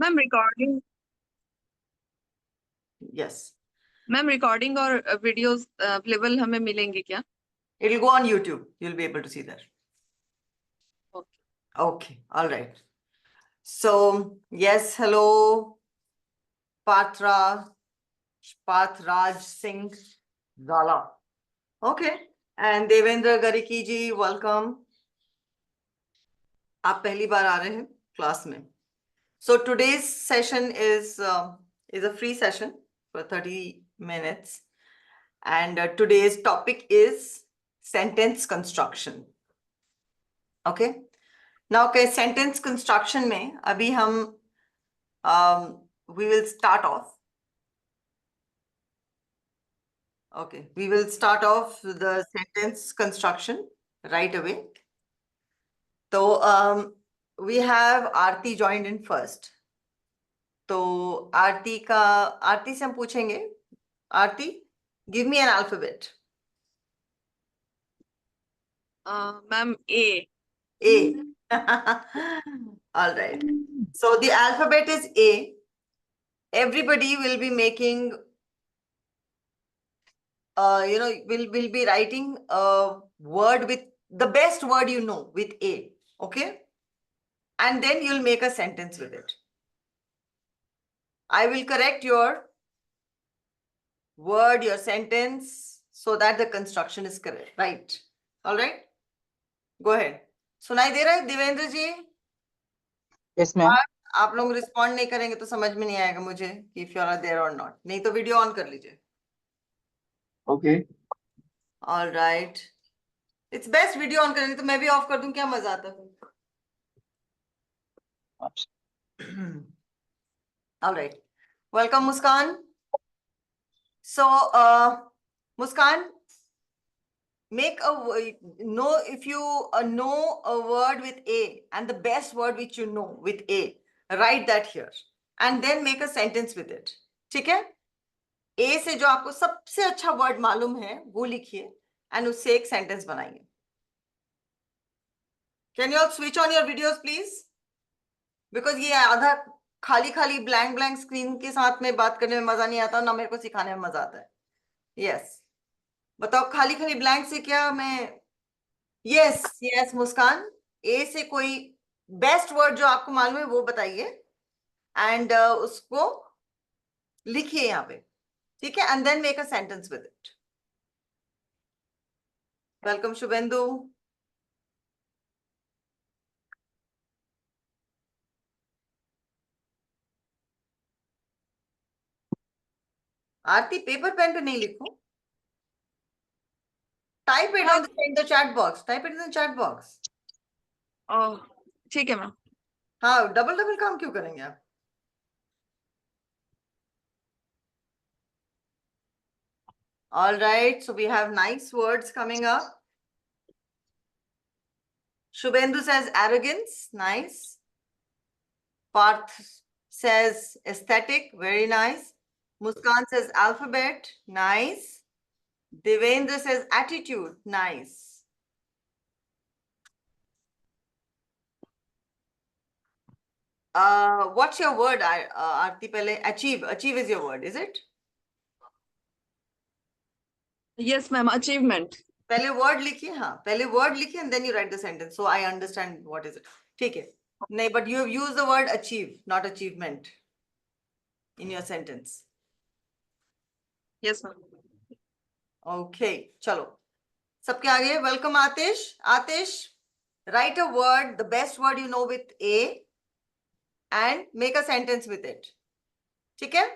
Ma'am recording Yes. Ma'am recording और videos available हमें मिलेंगे क्या? It'll go on YouTube. You'll be able to see that. Okay. Okay. All right. So, yes, hello, Patra, Pathraj Singh Zala. Okay. And Devendra Gariki ji, welcome. आप पहली बार आ रहे हैं class में. So today's session is a free session for 30 minutes. And today's topic is sentence construction. Okay. Now, okay, sentence construction में अभी हम we will start off. Okay, we will start off the sentence construction right away. So we have Aarti joined in first. तो आरती से हम पूछेंगे, आरती, give me an alphabet. Ma'am A. A. All right. So the alphabet is A. Everybody will be making, will be writing a word with the best word you know with A. Okay. And then you'll make a sentence with it. I will correct your word, your sentence, so that the construction is correct. Right. All right. Go ahead. सुनाई दे रहा है देवेंद्र जी? Yes ma'am. आप लोग respond नहीं करेंगे तो समझ में नहीं आएगा मुझे कि इफ यू आर देयर और नॉट. नहीं तो वीडियो ऑन कर लीजिए. Okay. All right. It's best video on करेंगे तो मैं भी ऑफ कर दूं, क्या मजा आता है. All right. Welcome Muskan. So Muskan, make a know if you know a word with A and the best word which you know with A, write that here and then make a sentence with it. ठीक है? A से जो आपको सबसे अच्छा word मालूम है वो लिखिए and उससे एक सेंटेंस बनाइए. Can you all switch on your videos please? Because ये आधा खाली खाली ब्लैंक स्क्रीन के साथ में बात करने में मजा नहीं आता, ना मेरे को सिखाने में मजा आता है. यस, बताओ खाली खाली ब्लैंक से क्या मैं. यस मुस्कान, ए से कोई बेस्ट वर्ड जो आपको मालूम है वो बताइए एंड उसको लिखिए यहाँ पे. ठीक है? And then make a sentence with it. Welcome Shubhendu. Aarti, paper pen पे नहीं लिखो. Type it on the chat box. Type it in the chat box. ठीक है मैम. हाँ, डबल काम क्यों करेंगे आप? All right, so we have nice words coming up. Shubhendu says arrogance, nice. Parth says aesthetic, very nice. Muskan says alphabet, nice. Devendra says attitude, nice. What's your word, Aarti? Pehle achieve. Achieve is your word, is it? Yes ma'am, achievement. पहले word लिखिए. हाँ, पहले word लिखिए and then you write the sentence. So I understand what is it. ठीक है. नहीं, but you have used the word achieve, not achievement in your sentence. Yes ma'am. Okay, चलो सबके आगे. Welcome Atish. Atish, write a word, the best word you know with A and make a sentence with it. ठीक है?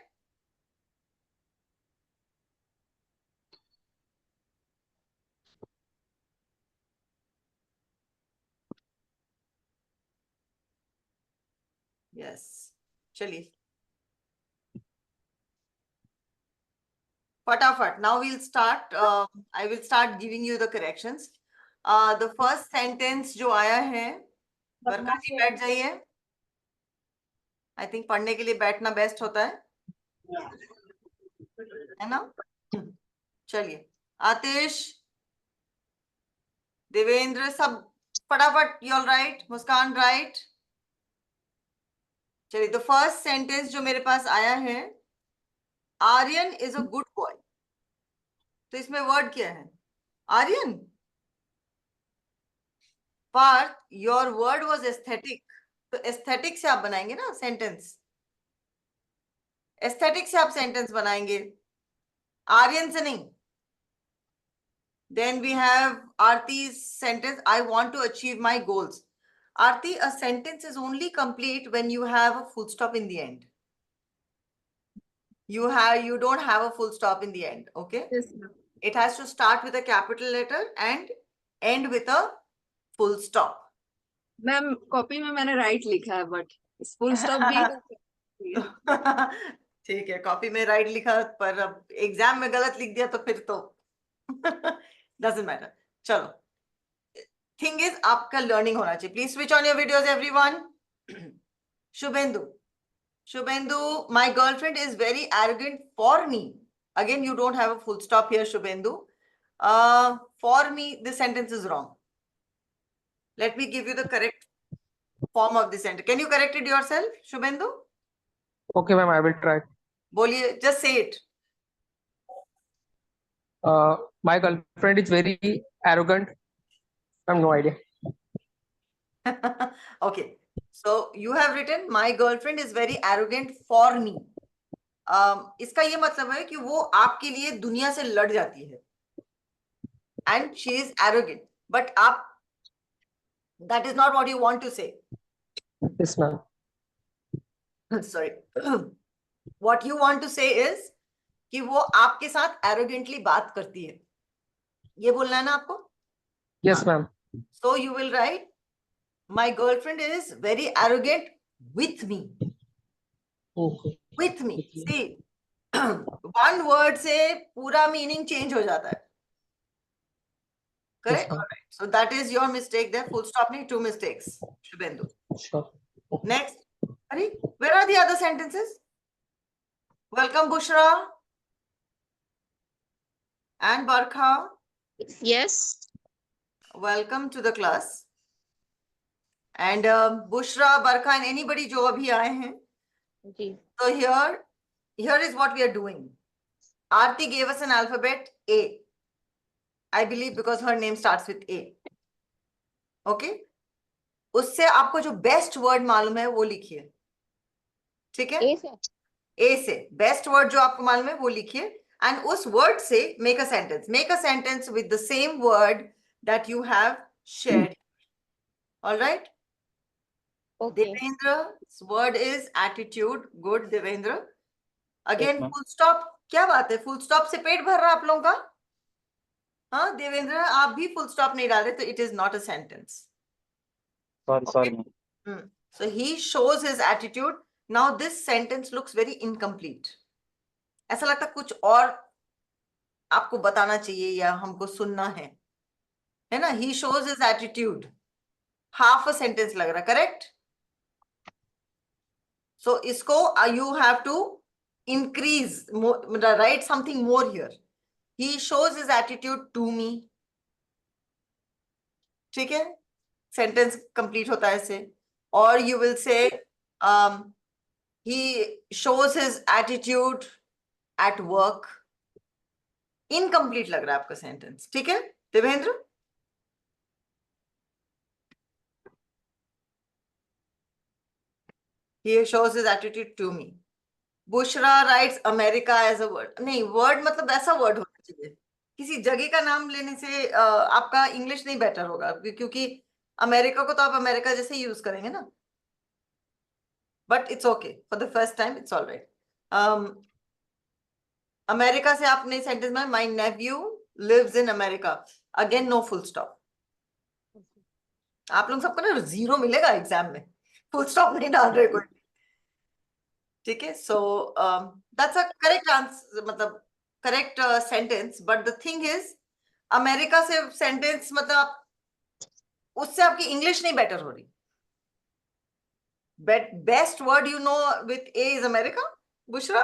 Yes. चलिए फटाफट. Now we'll start. I will start giving you the corrections. The first sentence जो आया है, बरका जी बैठ जाइए. I think पढ़ने के लिए बैठना बेस्ट होता है ना? चलिए आतिश, देवेंद्र, सब फटाफट. You all right? Muskan right? चलिए, तो फर्स्ट सेंटेंस जो मेरे पास आया है, Aryan is a good boy. तो इसमें वर्ड क्या है? Aryan. Parth, your word was aesthetic. तो एस्थेटिक से आप बनाएंगे ना सेंटेंस, एस्थेटिक से आप सेंटेंस बनाएंगे, आर्यन से नहीं। Then we have Aarti's sentence, I want to achieve my goals. Aarti, a sentence is only complete when you have a full stop in the end. You don't have a full stop in the end, okay? Yes, ma'am. It has to start with a capital letter and end with a full stop. Ma'am copy में मैंने right लिखा है but full stop भी ठीक है, copy में right लिखा, पर अब एग्जाम में गलत लिख दिया तो फिर तो डजंट मैटर। चलो, थिंग इज आपका लर्निंग होना चाहिए। Please switch on your videos everyone. Shubhendu, Shubhendu, my girlfriend is very arrogant for me. Again, you don't have a full stop here, Shubhendu. For me, this sentence is wrong. Let me give you the correct form of the sentence. Can you correct it yourself, Shubhendu? Okay, ma'am, I will try. बोलिए, just say it. My girlfriend is very arrogant. I have no idea. Okay, so you have written my girlfriend is very arrogant for me. इसका ये मतलब है कि वो आपके लिए दुनिया से लड़ जाती है, and she is arrogant. But आप, that is not what you want to say. Yes, ma'am. Sorry. What you want to say is कि वो आपके साथ arrogantly बात करती है, ये बोलना है ना आपको? Yes, ma'am. So you will write, my girlfriend is very arrogant with me. Okay. With me. See, one word से पूरा meaning change हो जाता है. Correct? Yes, ma'am. Alright. So that is your mistake there. Full stop नहीं, 2 mistakes. Shubhendu. Sure. Next. Ari, where are the other sentences? Welcome, Bushra and Barkha. Yes. Welcome to the class. And Bushra, Barkha, and anybody जो अभी आए हैं. जी. So here is what we are doing. Aarti gave us an alphabet A. I believe because her name starts with A. Okay? उससे आपको जो best word मालूम है वो लिखिए, ठीक है? A से. ए से बेस्ट वर्ड जो आपको मालूम है वो लिखिए, एंड उस वर्ड से make a sentence. Make a sentence with the same word that you have shared. Alright? Okay. Devendra's word is attitude. Good, Devendra. Again, ma'am. full stop. क्या बात है, फुल स्टॉप से पेट भर रहा आप लोगों का? हाँ देवेंद्र, आप भी फुल स्टॉप नहीं डाल रहे, तो it is not a sentence. Sorry, ma'am. So he shows his attitude. Now this sentence looks very incomplete. ऐसा लगता कुछ और आपको बताना चाहिए या हमको सुनना है ना? He shows his attitude. Half a sentence लग रहा, correct? So इसको you have to increase, write something more here. He shows his attitude to me. ठीक है, सेंटेंस कंप्लीट होता है ऐसे. और you will say he shows his attitude at work. Incomplete लग रहा है आपका सेंटेंस, ठीक है Devendra? He shows his attitude to me. Bushra writes America as a word. नहीं, वर्ड मतलब ऐसा वर्ड होना चाहिए, किसी जगह का नाम लेने से आपका इंग्लिश नहीं बेटर होगा, क्योंकि अमेरिका को तो आप अमेरिका जैसे यूज करेंगे ना. But it's okay, for the first time it's all right. America से आपने सेंटेंस में my nephew lives in America. Again no full stop. आप लोग सबको ना 0 मिलेगा एग्जाम में, फुल स्टॉप नहीं डाल रहे कोई, ठीक है? So that's a correct answer, मतलब correct sentence. But the thing is, America से सेंटेंस मतलब उससे आपकी इंग्लिश नहीं बेटर हो रही. Best word you know with A is America. Bushra,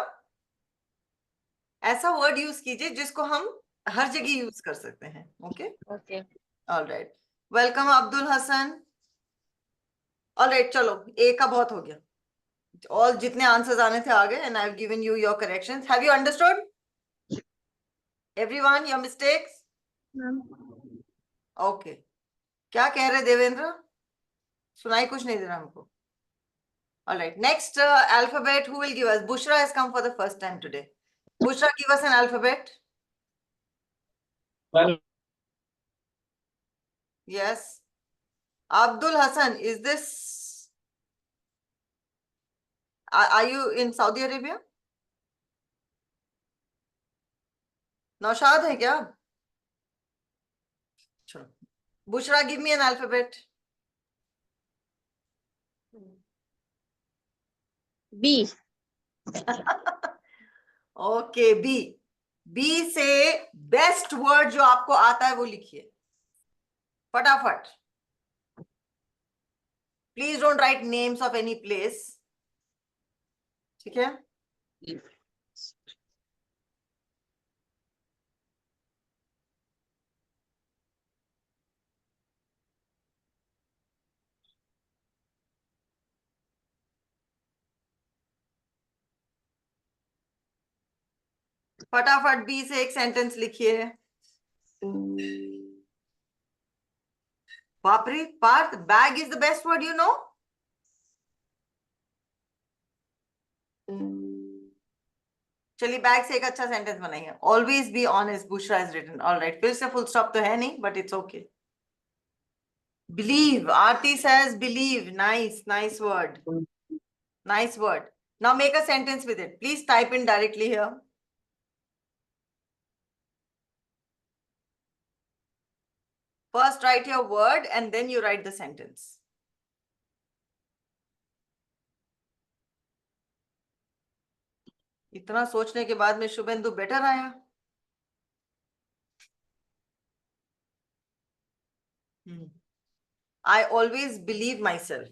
ऐसा वर्ड यूज कीजिए जिसको हम हर जगह यूज कर सकते हैं. Okay, Okay. Alright. Welcome Abdul Hasan. Alright, चलो ए का बहुत हो गया. All जितने आंसर्स आने थे आ गए, and I've given you your corrections. Have you understood? Everyone, your mistakes? Okay. क्या कह रहे देवेंद्र? सुनाई कुछ नहीं दे रहा हमको. All right. Next alphabet, who will give us? Bushra has come for the first time today. Bushra, give us an alphabet. Well, Yes. Abdul Hassan, is this? Are you in Saudi Arabia? Naushad है क्या? चलो. Bushra, give me an alphabet. B. Okay, B. B से best word जो आपको आता है वो लिखिए फटाफट. Please don't write names of any place. ठीक है. फटाफट बी से एक सेंटेंस लिखिए. बापरे Parth, bag is the best word you know. चलिए बैग से एक अच्छा सेंटेंस बनाइए. Always be honest, Bushra is written. Alright, फिर से फुल स्टॉप तो है नहीं, but it's okay. Believe, Aarti says believe. Nice, nice word. Nice word. Now make a sentence with it. Please type in directly here. First write your word and then you write the sentence. इतना सोचने के बाद में Suvendu better आया. I always believe myself.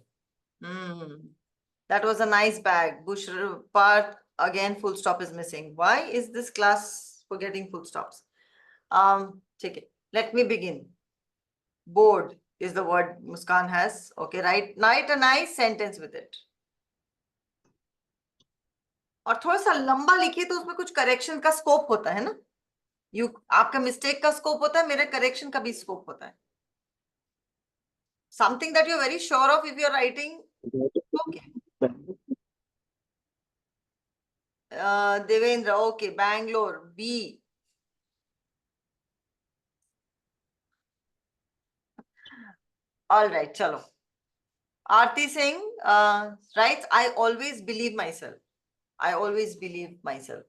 That was a nice bag. Bushra part again, full stop is missing. Why is this class forgetting full stops? Take it. Let me begin. Bored is the word Muskan has. Okay, write a nice sentence with it. और थोड़ा सा लंबा लिखिए तो उसमें कुछ correction का scope होता है ना. आपका मिस्टेक का स्कोप होता है, मेरे करेक्शन का भी स्कोप होता है. Something that you're very sure of if you're writing. Okay. Devendra, okay. Bangalore, B. All right, chalo. Aarti Singh writes, I always believe myself. I always believe myself.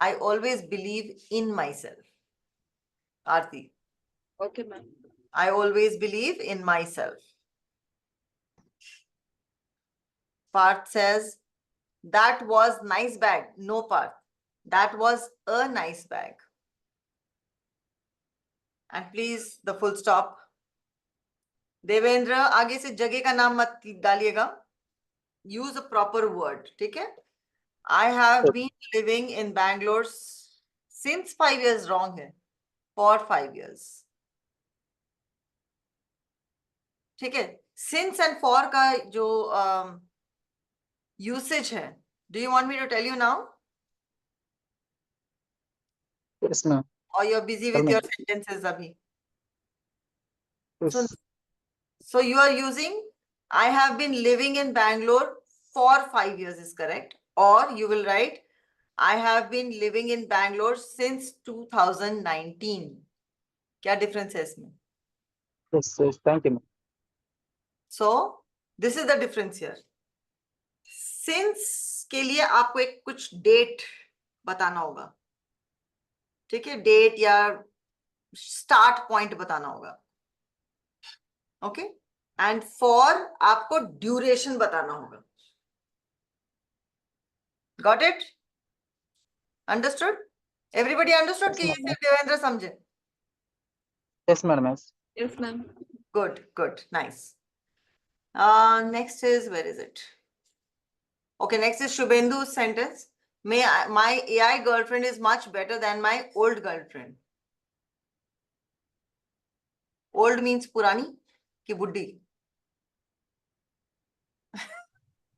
I always believe in myself. Aarti. Okay, ma'am. I always believe in myself. Parth says, that was nice bag. No, Parth. That was a nice bag. And please, the full stop. Devendra, आगे से जगह का नाम मत डालिएगा. Use a proper word. ठीक है. I have been living in Bangalore since 5 years. Wrong है. For 5 years. ठीक है. Since and for का जो usage है. Do you want me to tell you now? yes, ma'am. Or you're busy with your sentences abhi? Yes. So you are using, I have been living in Bangalore for 5 years is correct. Or you will write, I have been living in Bangalore since 2019. क्या difference है इसमें? Yes, yes, thank you, ma'am. So this is the difference here. Since के लिए आपको एक कुछ date बताना होगा. ठीक है, date या start point बताना होगा. Okay, and for आपको duration बताना होगा. Got it? Understood? Everybody understood? कि ये सिर्फ देवेंद्र समझे? Yes, madam. Yes. Yes, ma'am. Good, good, nice. Next is, where is it? Okay, next is Shubhendu's sentence. My AI girlfriend is much better than my old girlfriend. Old means purani ki buddhi.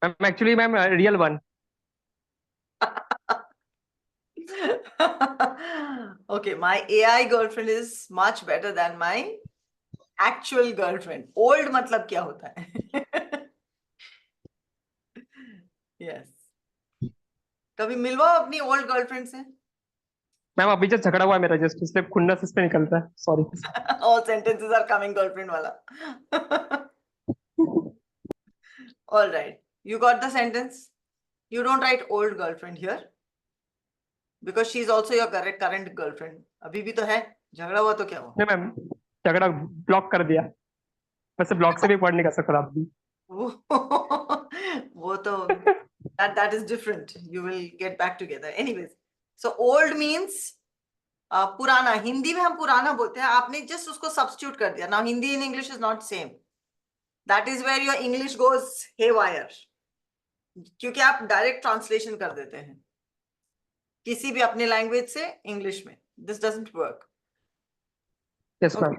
Ma'am actually ma'am real one. Okay, my AI girlfriend is much better than my actual girlfriend. Old मतलब क्या होता है? Yes. कभी मिलवाओ अपनी old girlfriend से. Ma'am अभी just झगड़ा हुआ है मेरा, जस्ट इसलिए खुन्नस इस पे निकलता है, sorry. All sentences are coming girlfriend वाला. All right. You got the sentence? You don't write old girlfriend here because she is also your current girlfriend. अभी भी तो है. झगड़ा हुआ तो क्या हुआ? नहीं मैम, झगड़ा ब्लॉक कर दिया. वैसे ब्लॉक से भी पढ़ नहीं कर सकता आप भी. वो तो that is different. You will get back together. Anyways, so old means पुराना. हिंदी में हम पुराना बोलते हैं. आपने just उसको substitute कर दिया. Now Hindi and English is not same. That is where your English goes haywire. क्योंकि आप डायरेक्ट ट्रांसलेशन कर देते हैं किसी भी अपने लैंग्वेज से इंग्लिश में. This doesn't work. Yes ma'am.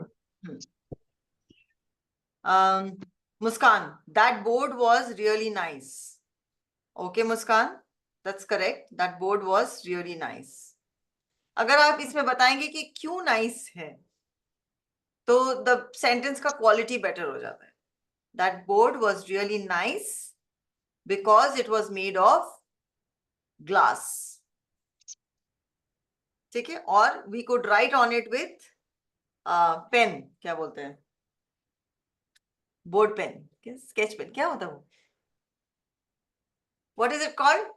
Muskan, that board was really nice. Okay, Muskan, that's correct. That board was really nice. अगर आप इसमें बताएंगे कि क्यों नाइस है तो द सेंटेंस का क्वालिटी बेटर हो जाता है. That board was really nice because it was made of glass. ठीक है. और we could write on it with pen. क्या बोलते हैं? Board pen. Sketch pen. क्या होता है वो? What is it called?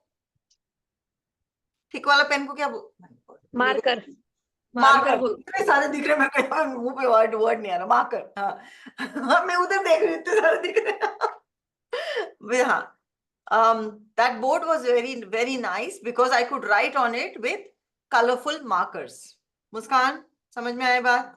Thick वाला पेन को क्या मार्कर. मार्कर. इतने सारे दिख रहे हैं. मेरे मुंह पे वर्ड नहीं आ रहा. मार्कर. हाँ. मैं उधर देख रही हूँ. इतने सारे दिख रहे हैं. हाँ. That board was very nice because I could write on it with colorful markers. मुस्कान, समझ में आए बात?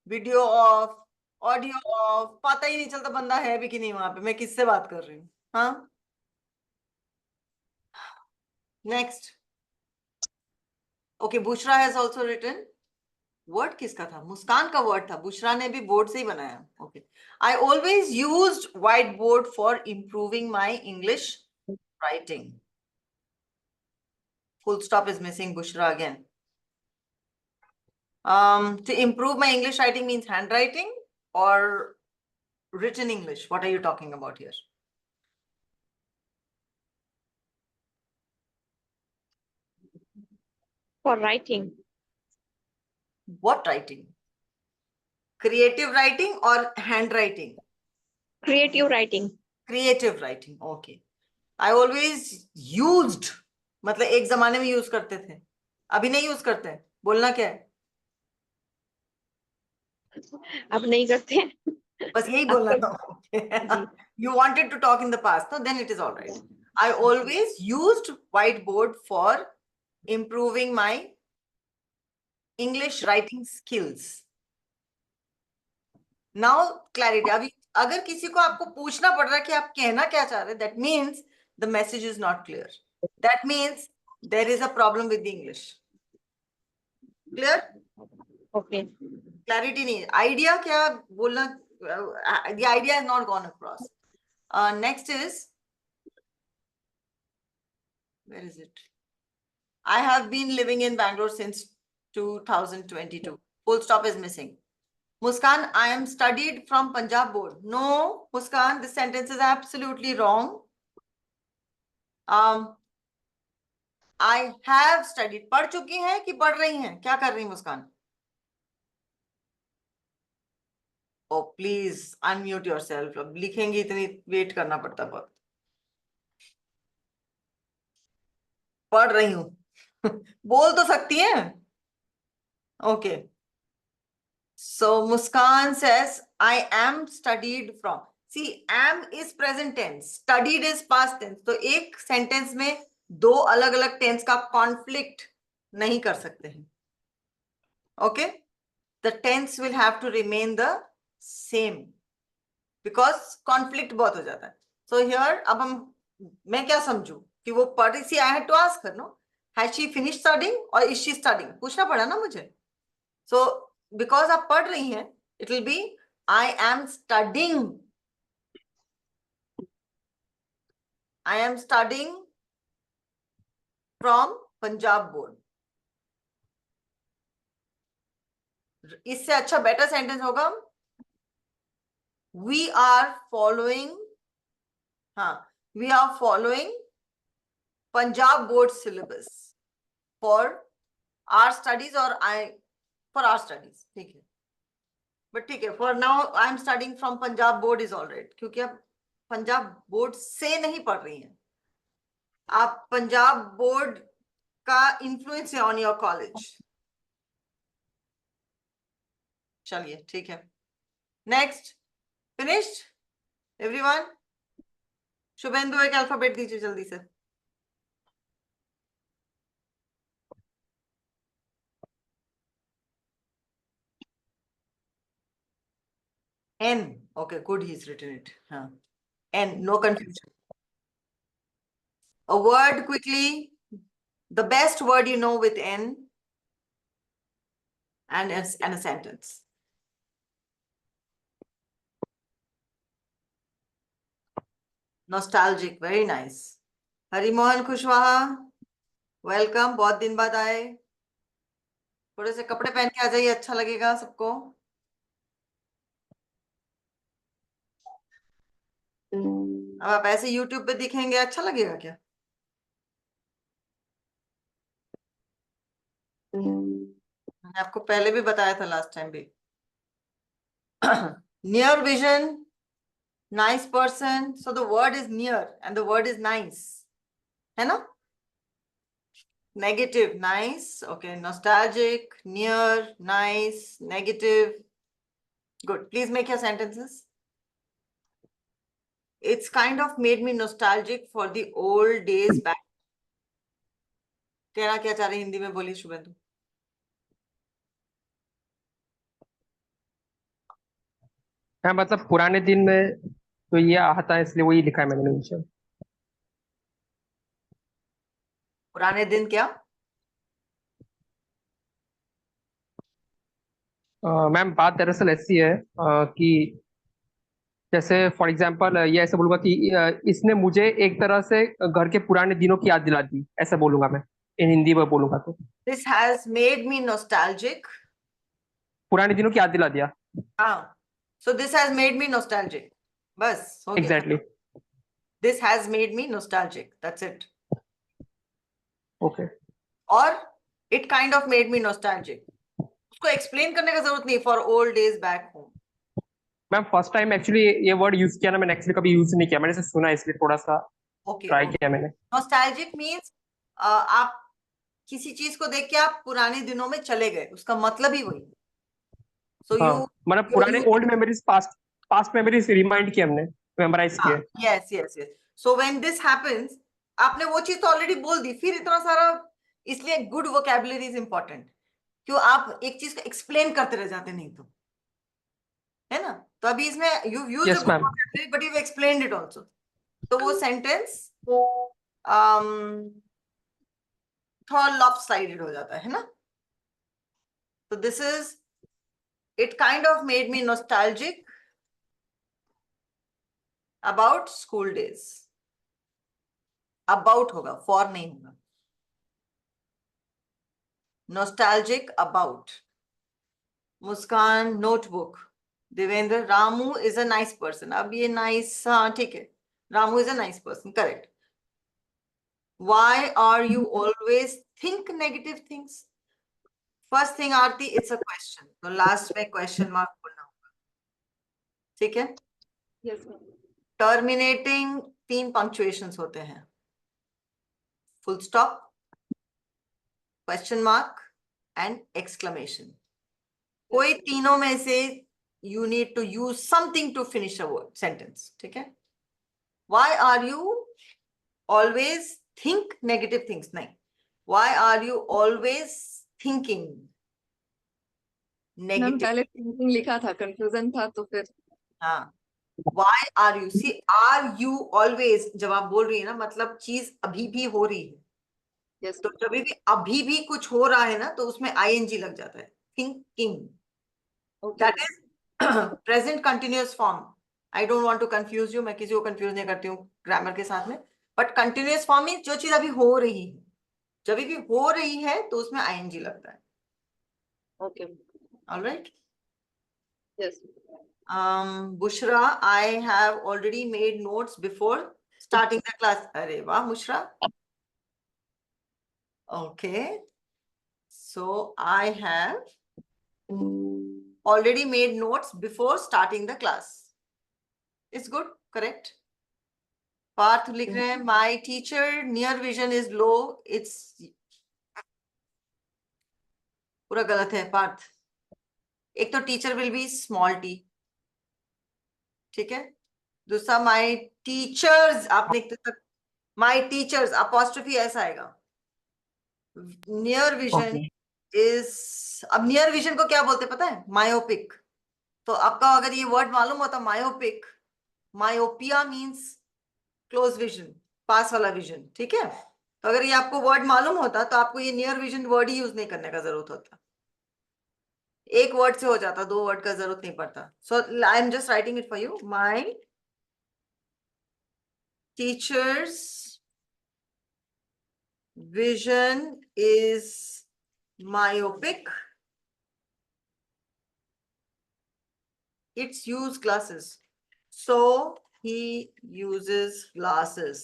वीडियो ऑफ, ऑडियो ऑफ, पता ही नहीं चलता बंदा है भी कि नहीं वहां पे. मैं किससे बात कर रही हूँ? हाँ. Next. Okay, Bushra has also written. Word किसका था? मुस्कान का वर्ड था. बुशरा ने भी बोर्ड से ही बनाया. Okay. I always used white board for improving my English writing. Full stop is missing. Bushra again. To improve my English writing means handwriting or written English. What are you talking about here? For writing. What writing? Creative writing or handwriting? Creative writing. Creative writing. Okay. I always used. मतलब एक जमाने में use करते थे. अभी नहीं use करते. बोलना क्या है? अब नहीं करते. बस यही बोलना था. You wanted to talk in the past, no? Then it is all right. I always used whiteboard for improving my English writing skills. Now clarity. अभी अगर किसी को आपको पूछना पड़ रहा है कि आप कहना क्या चाह रहे हैं, that means the message is not clear. That means there is a problem with the English. Clear? Okay. Clarity नहीं है. Idea क्या बोलना? The idea has not gone across. Next is, where is it? I have been living in Bangalore since 2022. Full stop is missing. Muskan, I am studied from Punjab board. No, Muskan, this sentence is absolutely wrong. I have studied. पढ़ चुकी हैं कि पढ़ रही हैं? क्या कर रही हैं मुस्कान? Oh, please unmute yourself. अब लिखेंगी इतनी वेट करना पड़ता बहुत. पढ़ रही हूँ. बोल तो सकती हैं. Okay. So Muskan says, I am studied from. See, am is present tense. Studied is past tense. तो एक sentence में दो अलग अलग tense का conflict नहीं कर सकते हैं. Okay? The tense will have to remain the same because conflict बहुत हो जाता है. So here अब मैं क्या समझूं कि वो पढ़ रही. See, I had to ask her, no? Has she finished studying or is she studying? पूछना पड़ा ना मुझे. So because आप पढ़ रही हैं, it will be I am studying I am studying from Punjab board. इससे अच्छा बेटर सेंटेंस होगा we are following, हाँ, we are following Punjab board syllabus for our studies or for our studies. ठीक है, but ठीक है, for now I am studying from Punjab board is all right, क्योंकि आप पंजाब बोर्ड से नहीं पढ़ रही हैं, आप पंजाब बोर्ड का इन्फ्लुएंस है ऑन योर कॉलेज. चलिए ठीक है, नेक्स्ट. Finished everyone? शुभेंदु एक अल्फाबेट दीजिए जल्दी से. N. Okay, good, he's written it. Huh. N, no confusion. A word quickly, the best word you know with N, and a sentence. Nostalgic, very nice. Harimohan Kushwaha, welcome, बहुत दिन बाद आए. थोड़े से कपड़े पहन के आ जाइए, अच्छा लगेगा सबको. अब आप ऐसे YouTube पे दिखेंगे, अच्छा लगेगा क्या? मैंने आपको पहले भी बताया था, लास्ट टाइम भी. Near vision, nice person. So the word is near and the word is nice. है ना? Negative, nice. Okay, nostalgic, near, nice, negative. Good. Please make your sentences. It's kind of made me nostalgic for the old days back. कहना क्या चाह रही हिंदी में, बोलिए शुभेंदु. हाँ, मतलब पुराने दिन में तो ये आता है, इसलिए वही लिखा है मैंने नीचे. पुराने दिन क्या? मैम बात दरअसल ऐसी है कि जैसे फॉर एग्जांपल ये ऐसे बोलूंगा कि इसने मुझे एक तरह से घर के पुराने दिनों की याद दिला दी, ऐसा बोलूंगा मैं, इन हिंदी में बोलूंगा तो. This has made me nostalgic. पुराने दिनों की याद दिला दिया. हाँ. So this has made me nostalgic. बस हो गया. Exactly. This has made me nostalgic. That's it. Okay. और it kind of made me nostalgic. उसको एक्सप्लेन करने का जरूरत नहीं. For old days back home. Ma'am first time actually ये वर्ड यूज किया ना, मैंने एक्चुअली कभी यूज नहीं किया, मैंने इसे सुना, इसलिए थोड़ा सा Okay. ट्राई किया मैंने. Nostalgic means आप किसी चीज को देख के आप पुराने दिनों में चले गए, उसका मतलब ही वही. So हाँ, you मतलब पुराने old memories, past memories remind किए हमने, मेमोराइज किए. yes, yes, yes. So when this happens, आपने वो चीज तो ऑलरेडी बोल दी, फिर इतना सारा, इसलिए गुड वोकैबुलरी इज इंपॉर्टेंट. क्यों आप एक चीज को एक्सप्लेन करते रह जाते, नहीं तो, है ना? तो अभी इसमें you used Yes, ma'am. Vocabulary but you explained it also. तो वो सेंटेंस थोड़ा lopsided हो जाता है ना? So this is, it kind of made me nostalgic about school days. About होगा, for नहीं होगा. Nostalgic about. Muskan notebook. Devendra, Ramu is a nice person. अब ये nice, हाँ ठीक है, Ramu is a nice person, correct. Why are you always think negative things? First thing Aarti, it's a question. तो last में question mark बोलना होगा, ठीक है? Yes, ma'am. टर्मिनेटिंग 3 punctuations होते हैं. Full stop, question mark and exclamation. कोई तीनों में से you need to use something to finish a word sentence. ठीक है? Why are you always think negative things? नहीं. Why are you always thinking ma'am negative? पहले thinking लिखा था, कंफ्यूजन था, तो फिर हाँ. Why are you? See, are you always जब आप बोल रही है ना, मतलब चीज अभी भी हो रही है. yes, तो जब भी अभी भी कुछ हो रहा है ना, तो उसमें ing लग जाता है. Thinking. okay. That is present continuous form. I don't want to confuse you. मैं किसी को confuse नहीं करती हूँ ग्रामर के साथ में. बट कंटिन्यूअस फॉर्म मीन्स जो चीज अभी हो रही है, जब भी हो रही है तो उसमें आईएनजी लगता है. Okay. Alright. Yes. Bushra, I have already made notes before starting the class. अरे वाह Bushra. Okay. So I have already made notes before starting the class. It's good, correct? Partha लिख रहे हैं my teacher near vision is low. It's पूरा गलत है पार्थ. एक तो teacher will be small T, ठीक है. दूसरा माय टीचर्स आप लिखते तक माय टीचर्स अपोस्ट्रोफी ऐसा आएगा. नियर विजन इज, अब नियर विजन को क्या बोलते पता है? मायोपिक. तो आपका अगर ये वर्ड मालूम होता myopic, myopia means close vision, पास वाला विजन, ठीक है. तो अगर ये आपको वर्ड मालूम होता तो आपको ये नियर विजन वर्ड ही यूज नहीं करने का जरूरत होता. एक वर्ड से हो जाता, दो वर्ड का जरूरत नहीं पड़ता. So I am just writing it for you. My teacher's vision is myopic. It's use glasses. So he uses glasses.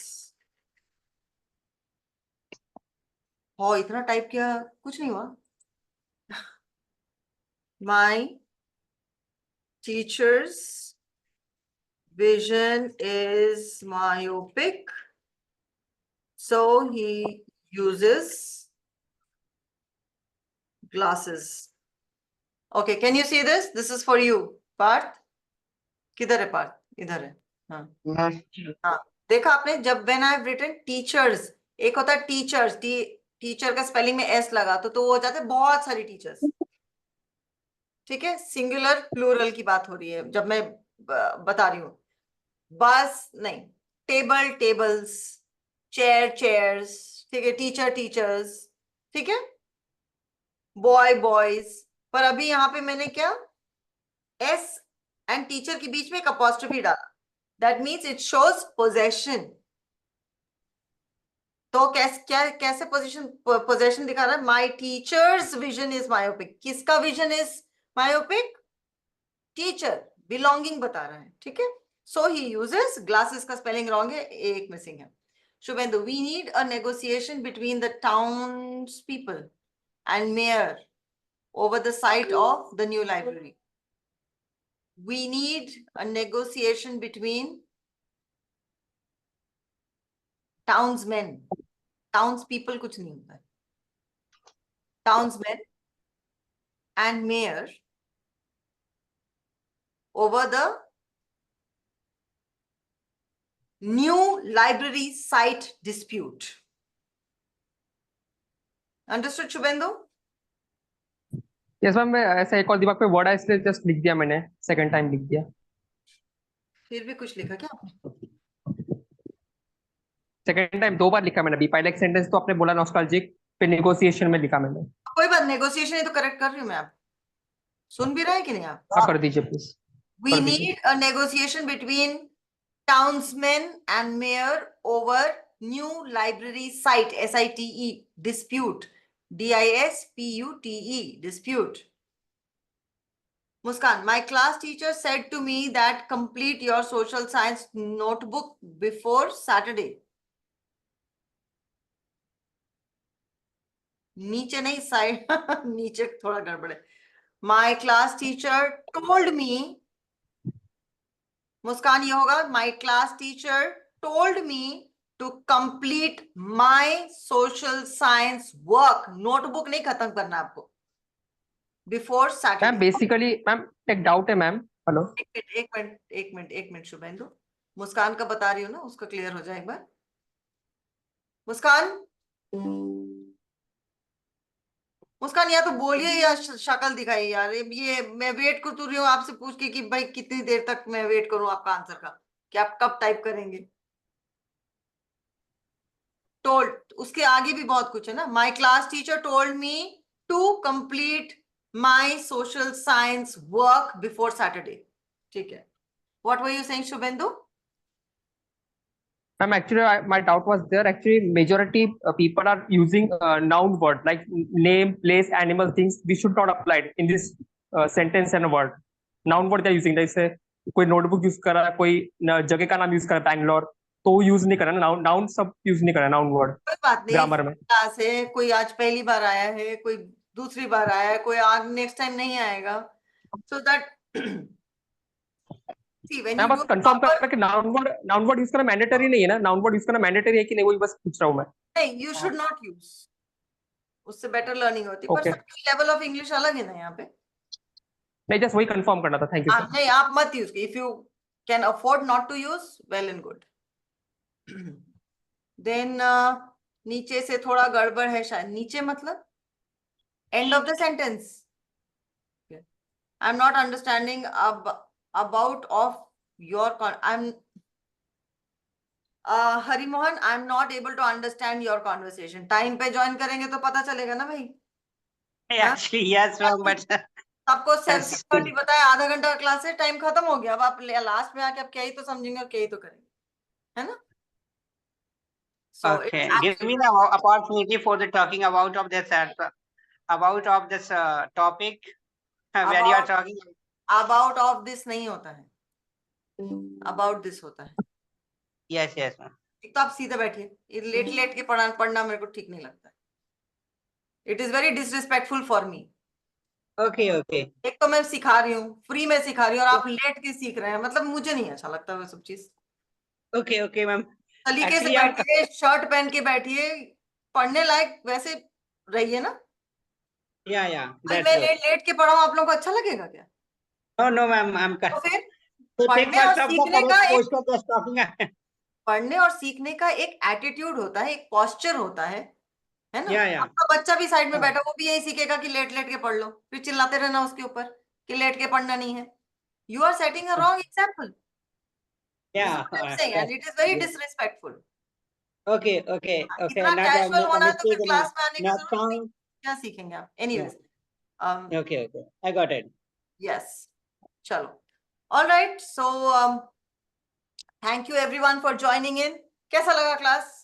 Oh, इतना टाइप किया कुछ नहीं हुआ. My teacher's vision is myopic. So he uses glasses. Okay, can you see this? This is for you, Parth. किधर है पार्थ? इधर है. हाँ हाँ, देखा आपने? जब when I have written teachers, एक होता है टीचर्स, टीचर का स्पेलिंग में एस लगा तो वो हो जाते हैं बहुत सारी टीचर्स, ठीक है. सिंगुलर प्लूरल की बात हो रही है जब मैं बता रही हूँ. बस नहीं, टेबल टेबल्स, चेयर चेयर्स, ठीक है. टीचर टीचर्स, ठीक है. Boy boys. पर अभी यहाँ पे मैंने क्या एस एंड टीचर के बीच में एक अपॉस्ट्रोफी डाला. That means it shows possession. तो कैसे पोजेशन दिखा रहा है? My teacher's vision is myopic. किसका vision is myopic? Teacher. Belonging बता रहा है, ठीक है. सो ही यूजेस ग्लासेस का स्पेलिंग रॉन्ग है, एक मिसिंग है. Shubhendu, we need a negotiation between the town's people and mayor over the site of the new library. We need a negotiation between townsmen. Townspeople कुछ नहीं होता है. Townsmen and mayor over the new library site dispute. Understood, Shubhendu? Yes ma'am. मैं ऐसा एक और दिमाग पे वर्ड है इसलिए जस्ट लिख दिया मैंने, सेकंड टाइम लिख दिया. फिर भी कुछ लिखा क्या आपने? सेकंड टाइम 2 बार लिखा मैंने. अभी पहले एक सेंटेंस तो आपने बोला नॉस्टैल्जिक, फिर नेगोशिएशन में लिखा मैंने. कोई बात, नेगोशिएशन ही तो करेक्ट कर रही हूँ मैं. आप सुन भी रहे हैं कि नहीं आप? हाँ कर दीजिए please. We need a negotiation between townsmen and mayor over new library site, SITE, dispute, DISPUTE, dispute. Muskan, my class teacher said to me that complete your social science notebook before Saturday. नीचे नहीं, side नीचे थोड़ा गड़बड़ है. My class teacher told me, मुस्कान ये होगा, my class teacher told me to complete my social science work. Notebook नहीं खत्म करना आपको before ma'am Saturday. Basically ma'am एक डाउट है मैम. हेलो. एक मिनट शुभेंदु, मुस्कान का बता रही हूँ ना, उसका क्लियर हो जाए एक बार. मुस्कान या तो बोलिए या शक्ल दिखाइए यार. ये मैं वेट कर रही हूँ आपसे पूछ के कि भाई कितनी देर तक मैं वेट करूं आपका आंसर का, कि आप कब टाइप करेंगे. टोल्ड, उसके आगे भी बहुत कुछ है ना. My class teacher told me to complete my social science work before Saturday. ठीक है. What were you saying Shubhendu? Ma'am, actually, my doubt was there. Actually, majority people are using noun word like name, place, animal, things. We should not apply it in this sentence and a word. Noun word they're using. जैसे कोई notebook use कर रहा है, कोई जगह का नाम use कर रहा है, Bangalore, तो use नहीं करना noun noun सब use नहीं करना noun word कोई बात नहीं, grammar में. क्लास है, कोई आज पहली बार आया है, कोई दूसरी बार आया है, कोई आज नेक्स्ट टाइम नहीं आएगा, so that see when you मैं बस do कंफर्म कर proper, रहा कि noun word use करना mandatory नहीं है ना, noun word use करना mandatory है कि नहीं, वही बस पूछ रहा हूँ मैं. नहीं, you should not use, उससे बेटर लर्निंग होती है, पर Okay. सबकी लेवल ऑफ इंग्लिश अलग है ना यहाँ पे. नहीं, जस्ट वही कंफर्म करना था. Thank you sir. नहीं, आप मत use, if you can afford not to use, well and good. Then नीचे से थोड़ा गड़बड़ है शायद. नीचे मतलब end of the sentence. I am not understanding about of your I am Harimohan, I am not able to understand your conversation. Time पे join करेंगे तो पता चलेगा ना भाई. Actually, yes, ma'am, but आपको सेल्फ Yes. सिक्योरिटी बताया, आधा घंटा का क्लास है, टाइम खत्म हो गया, अब आप लास्ट में आके आप क्या ही तो समझेंगे और क्या ही तो करेंगे, है ना. So okay. it's Give me the opportunity for the talking about of this topic where you are About- talking. About of this नहीं होता है, अबाउट दिस होता है. Yes, yes, ma'am. एक तो आप सीधे बैठिए, ये लेट लेट के पढ़ना मेरे को ठीक नहीं लगता है. It is very disrespectful for me. Okay, okay. एक तो मैं सिखा रही हूँ, फ्री में सिखा रही हूँ, और आप लेट के सीख रहे हैं, मतलब मुझे नहीं अच्छा लगता वो सब चीज. Okay, okay, ma'am. तरीके से Actually, आप- बैठिए, शर्ट पहन के बैठिए, पढ़ने लायक वैसे रहिए ना. Yeah, yeah. भाई That's मैं good. लेट लेट के पढ़ाऊँ, आप लोगों को अच्छा लगेगा क्या? No, no, ma'am. I'm तो फिर So take पढ़ने और first of the सीखने का correct एक posture just talking. पढ़ने और सीखने का एक एटीट्यूड होता है, एक पोस्चर होता है ना. Yeah, yeah. आपका बच्चा भी साइड में Yeah. बैठा, वो भी यही सीखेगा कि लेट लेट के पढ़ लो, फिर चिल्लाते रहना उसके ऊपर कि लेट के पढ़ना नहीं है. You are setting a wrong example. Yeah. And it is very Yeah. Disrespectful. Okay, okay, okay. इतना Not कैजुअल होना है तो फिर mistake, क्लास में आने की not जरूरत नहीं. sound. क्या सीखेंगे आप? Anyways. Okay, okay. I got it. Yes, चलो. All right, so thank you everyone for joining in. कैसा लगा क्लास?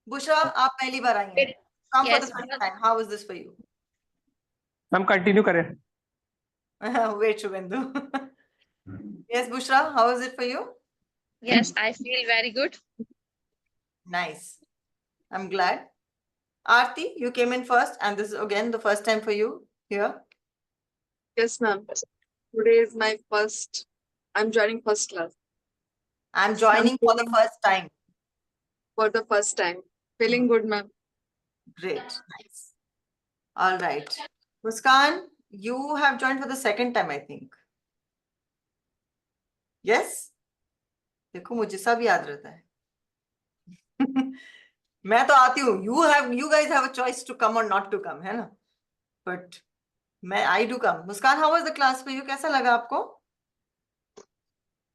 बुशरा, आप पहली बार आई हैं. Come for the Yes, first ma'am. time. How was this for you? Ma'am continue करें. Wait, Shubhendu. Yes, Bushra, how is it for you? Yes, I feel very good. Nice. I'm glad. Aarti, you came in first, and this is again the first time for you here. Yes, ma'am. Today is my first. I'm joining first class I'm joining for the first time. for the first time. Feeling good, ma'am. Great. Nice. All right. Muskan, you have joined for the second time, I think. Yes? देखो मुझे सब याद रहता है. मैं तो आती हूँ. You guys have a choice to come or not to come, है ना? But I do come. Muskan, how was the class for you? कैसा लगा आपको?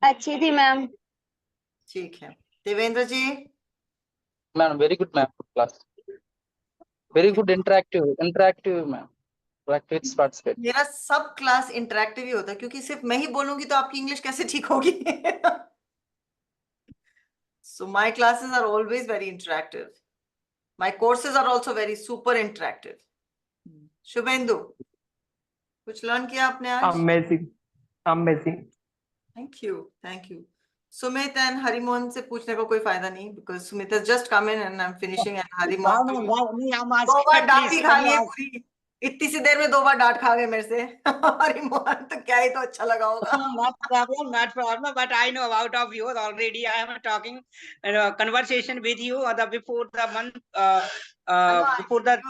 अच्छी थी मैम. ठीक है. देवेंद्र जी. Ma'am, very good, ma'am. Class. Very good interactive, ma'am. Interactive participate. मेरा सब क्लास इंटरेक्टिव ही होता है, क्योंकि सिर्फ मैं ही बोलूंगी तो आपकी इंग्लिश कैसे ठीक होगी. So my classes are always very interactive. My courses are also very super interactive. Suvendu, कुछ लर्न किया आपने आज? Amazing amazing. Thank you. Sumit and Harimohan से पूछने का कोई फायदा नहीं, because Sumit has just come in and I'm finishing, and Harimohan दो बार डांट भी खा लिए पूरी. इतनी सी देर में 2 बार डांट खा गए मेरे से. हरिमोहन तो क्या ही तो अच्छा लगा होगा. Not problem, but I know about of you already. I am talking conversation with you before the month, before the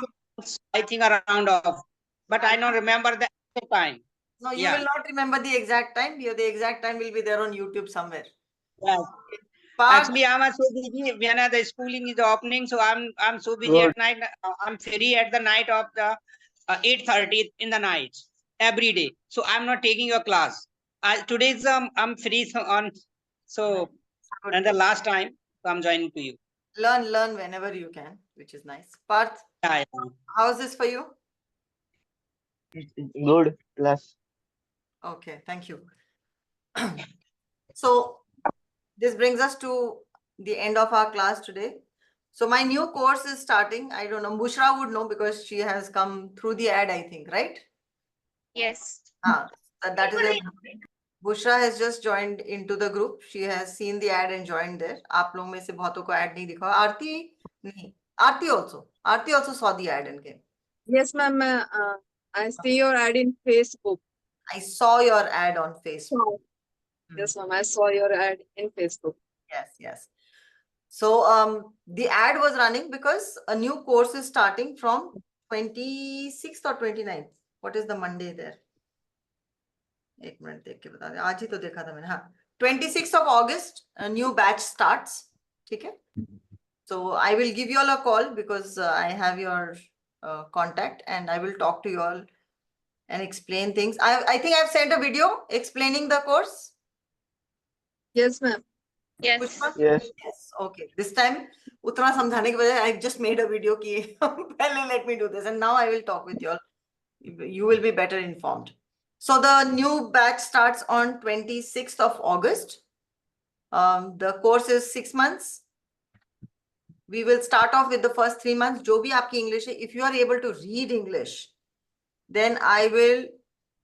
I think around of, but I don't remember the exact time. No, you Yeah. will not remember the exact time. The exact time will be there on YouTube somewhere. Yes. Parth, Actually, I'm so busy when the schooling is opening, so I'm so busy Good. at night. I'm free at the night of the 8:30 in the night every day. So I'm not taking your class. Today's I'm free and the last time so I'm joining to you. learn whenever you can, which is nice. Parth, Yeah, how is this for you? Good class. Okay, thank you. So this brings us to the end of our class today. So my new course is starting. I don't know, Bushra would know because she has come through the ad, I think, right? Yes. That is a Bushra has just joined into the group. She has seen the ad and joined there. आप लोग में से बहुतों को ad नहीं दिखा. Aarti नहीं. Aarti also saw the ad and came. Yes, ma'am. I see your ad in Facebook. I saw your ad on Facebook. Yes, ma'am. I saw your ad in Facebook. Yes. So the ad was running because a new course is starting from 26th or 29th. What is the Monday there? एक minute देख के बता दे. आज ही तो देखा था मैंने. हाँ, 26th of August a new batch starts. ठीक है? So I will give you all a call because I have your contact and I will talk to you all and explain things. I think I've sent a video explaining the course. Yes, ma'am. Yes. Pushpa? Yes. Yes. Okay. This time, उतना समझाने के बजाय I just made a video कि पहले let me do this and now I will talk with you all. You will be better informed. So the new batch starts on 26th of August. The course is 6 months. We will start off with the first 3 months. जो भी आपकी English है, if you are able to read English, then I will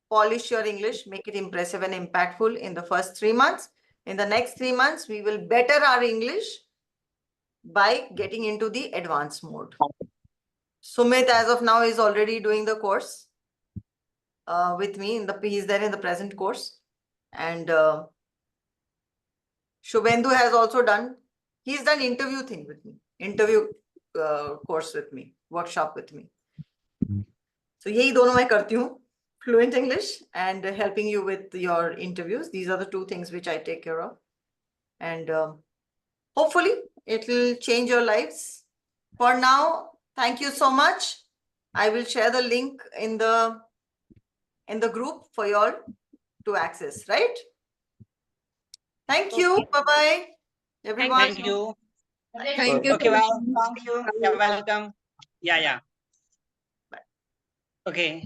polish your English, make it impressive and impactful in the first 3 months. In the next 3 months, we will better our English by getting into the advanced mode. Sumit, as of now, is already doing the course with me. He's there in the present course. And Shubhendu has also done. He's done interview thing with me. Interview course with me. Workshop with me. So यही दोनों मैं करती हूँ. Fluent English and helping you with your interviews. These are the two things which I take care of. And hopefully it will change your lives. For now, thank you so much. I will share the link in the group for you all to access, right? Thank you. Bye-bye, everyone. Thank you. Thank you. Okay, well, thank you. You're welcome. Yeah. Okay.